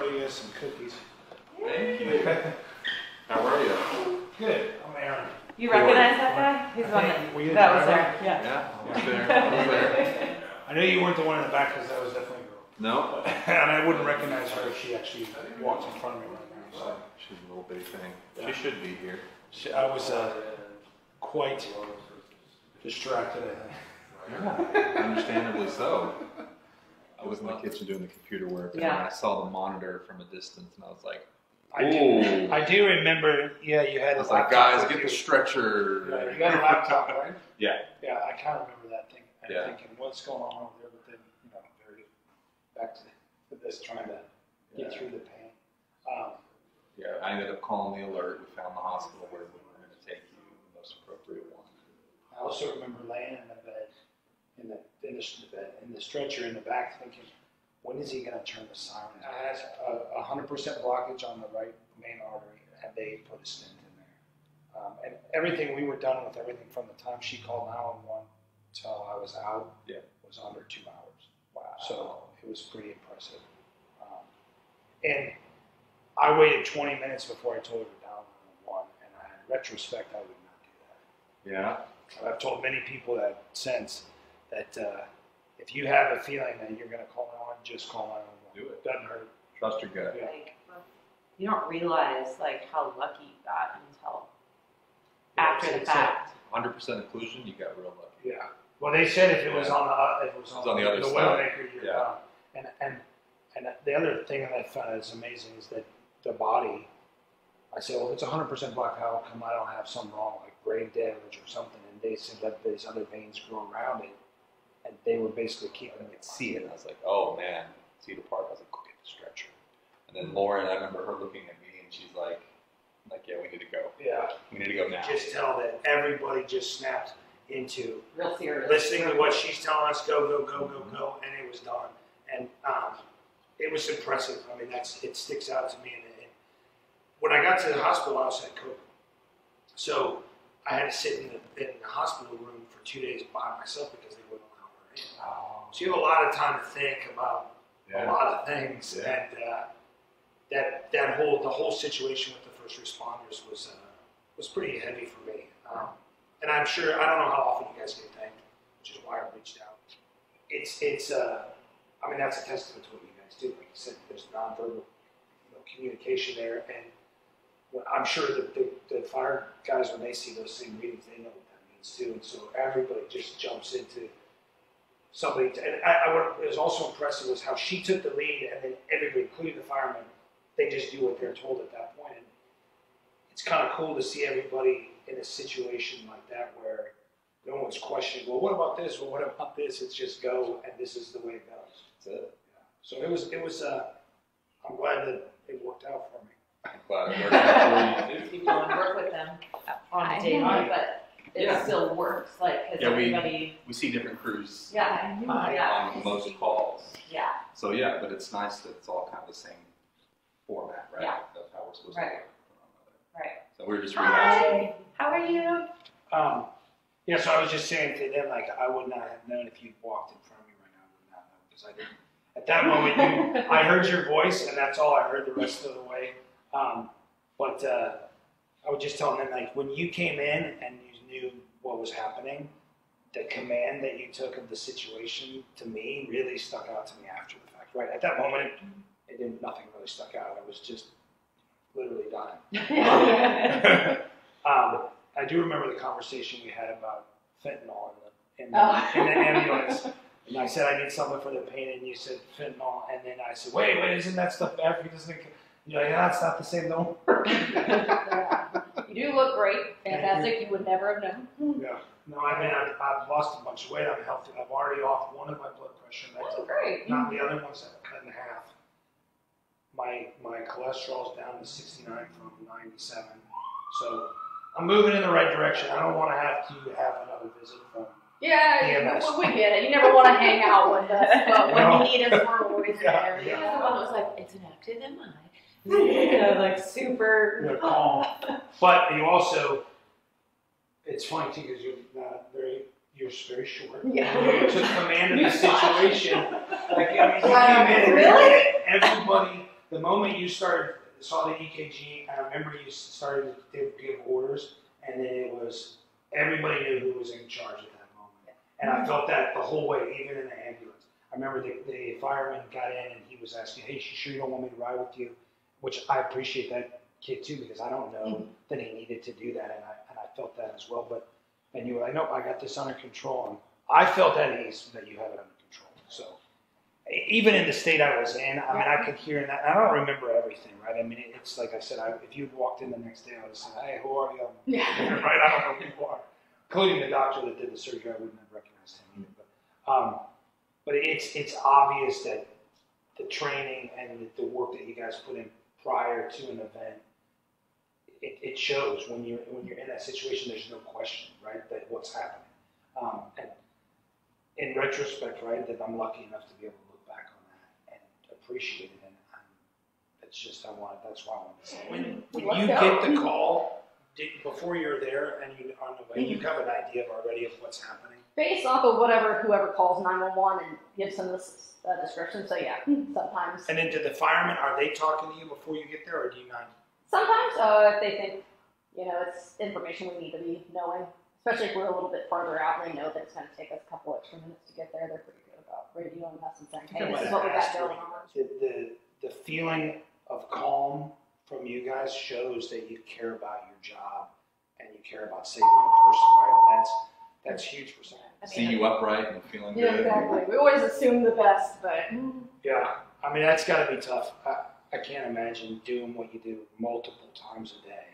brought you guys some cookies. Thank you. How are you? Good. I'm Aaron. You recognize that guy? He's one that was there. Yeah. Yeah, I was there. I was there. I know you weren't the one in the back because that was definitely a girl. No. And I wouldn't recognize her if she actually walked in front of me right now. So. She's a little bitty thing. Yeah. She should be here. I was quite distracted, I think. Yeah, understandably so. I was in the kitchen doing the computer work, and I saw the monitor from a distance, and I was like, "Ooh!" I do remember. Yeah, you had. I was like, "Guys, get the stretcher." Yeah, you got a laptop, right? Yeah. Yeah, I kind of remember that thing. Yeah. Thinking, what's going on over there? But then, very back to this, trying to get through the pain. Yeah, I ended up calling the alert. We found the hospital where we were going to take you, the most appropriate one. I also remember laying in the bed, in the stretcher in the back, thinking, when is he going to turn the siren? I had 100% blockage on the right main artery, and they put a stent in there. And everything, we were done with everything from the time she called 911 till I was out, was under 2 hours. Wow. So it was pretty impressive. And I waited 20 minutes before I told her to dial 911, and in retrospect, I would not do that. Yeah. I've told many people that since that if you have a feeling that you're going to call 911, just call 911. Do it. Doesn't hurt. Trust your gut. Yeah. Like, you don't realize how lucky you got until after the fact. 100% occlusion, you got real lucky. Yeah. Well, they said if it was on the other side. Widowmaker, you're done. And the other thing that I found is amazing is that the body. I said, well, if it's 100% black, how come I don't have something wrong, like brain damage or something? And they said that these other veins grow around it, and they were basically keeping it. I could see it, and I was like, oh man, see the part. I was like, go get the stretcher. And then Lauren, I remember her looking at me, and she's like, yeah, we need to go. Yeah, we need to go now. Just tell that everybody just snapped into real serious, listening to what she's telling us. Go, go, go, go, go, and it was done. And it was impressive. I mean, it sticks out to me. And when I got to the hospital, I was at COVID. So I had to sit in the hospital room for 2 days by myself because they wouldn't allow her in. Oh. So you have a lot of time to think about a lot of things, and the whole situation with the first responders was pretty heavy for me. And I'm sure, I don't know how often you guys get thanked, which is why I reached out. I mean, that's a testament to what you guys do. Like you said, there's nonverbal communication there, and I'm sure that the fire guys, when they see those same readings, they know what that means too. And so everybody just jumps into somebody. And what was also impressive was how she took the lead, and then everybody, including the firemen, they just do what they're told at that point. And it's kind of cool to see everybody in a situation like that where no one's questioning, well, what about this? Well, what about this? It's just go, and this is the way it goes. That's it. Yeah. So it was. I'm glad that it worked out for me. I'm glad it worked out for you. You don't work with them on a daily, but it still works. Like, because everybody. We see different crews. On most calls. Yeah. So but it's nice that it's all kind of the same format, right? Yeah. That's how we're supposed to work. Right. So we're just Hi. How are you? Yeah, so I was just saying to them, like, I would not have known if you'd walked in front of me right now. I would not know, because I didn't. At that moment, I heard your voice, and that's all I heard the rest of the way. But I was just telling them, like, when you came in and you knew what was happening, the command that you took of the situation, to me, really stuck out to me after the fact. Right at that moment, nothing really stuck out. I was just literally dying. I do remember the conversation we had about fentanyl in the ambulance. And I said, I need something for the pain, and you said fentanyl. And then I said, wait, isn't that stuff bad for you? You're like, it's not the same, don't work. You do look great. Fantastic. You would never have known. Yeah. No, I mean, I've lost a bunch of weight. I'm healthy. I've already off one of my blood pressure meds. Oh, great. Not the other ones that cut in half. My cholesterol's down to 69 from 97. So I'm moving in the right direction. I don't want to have another visit from EMS. We get it. You never want to hang out with us, but when you need us, we're always there. Yeah. The one that was like, it's an active MI. Like super calm. But you also, it's funny too, because you're very short. Yeah. You took command of the situation. Like, I mean, you came in and everybody the moment you saw the EKG, I remember you started to give orders, and then it was, everybody knew who was in charge at that moment. And I felt that the whole way, even in the ambulance. I remember the fireman got in and he was asking, hey, you sure you don't want me to ride with you? Which I appreciate that kid too, because I don't know that he needed to do that, and I felt that as well. But and you were like, nope, I got this under control, and I felt at ease that you have it under control. So even in the state I was in, I mean, I could hear that. I don't remember everything, right? I mean, it's like I said, if you'd walked in the next day, I would have said, hey, who are you? Yeah. Right? I don't know who you are, including the doctor that did the surgery. I wouldn't have recognized him either. But it's obvious that the training and the work that you guys put in prior to an event, it shows when you're in that situation. There's no question, right, that what's happening. And in retrospect, right, that I'm lucky enough to be able to look back on that and appreciate it. And it's just that's why I wanted to say. When you get the call before you're there and you on the way, you have an idea already of what's happening. Based off of whoever calls 911 and gives them this description. So yeah, sometimes. And then to the firemen, are they talking to you before you get there, or do you not? Sometimes, if they think, it's information we need to be knowing, especially if we're a little bit farther out and they know that it's going to take us a couple extra minutes to get there, they're pretty good about radioing us and saying, hey, this is what we got going on. The feeling of calm from you guys shows that you care about your job and you care about saving the person, right? And that's huge for someone. See you upright and feeling Yeah, good. exactly. We always assume the best, but. Yeah, I mean, that's got to be tough. I can't imagine doing what you do multiple times a day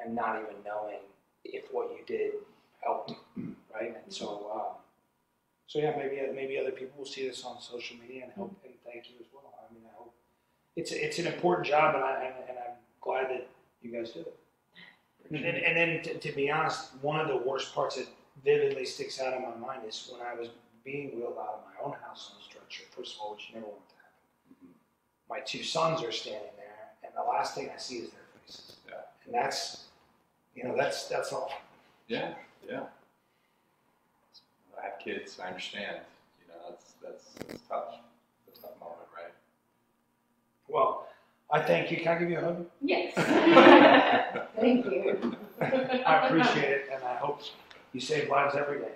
and not even knowing if what you did helped, right? And so yeah, maybe other people will see this on social media and help and thank you as well. I mean, I hope it's an important job, and I'm glad that you guys do it. And then to be honest, one of the worst parts that vividly sticks out in my mind is when I was being wheeled out of my own house on a stretcher. First of all, which you never want to happen. My two sons are standing there, and the last thing I see is their faces. Yeah. And that's all. Yeah. I have kids. I understand. That's tough. It's a tough moment, right? Well, I thank you. Can I give you a hug? Yes. Thank you. I appreciate it, and I hope you save lives every day.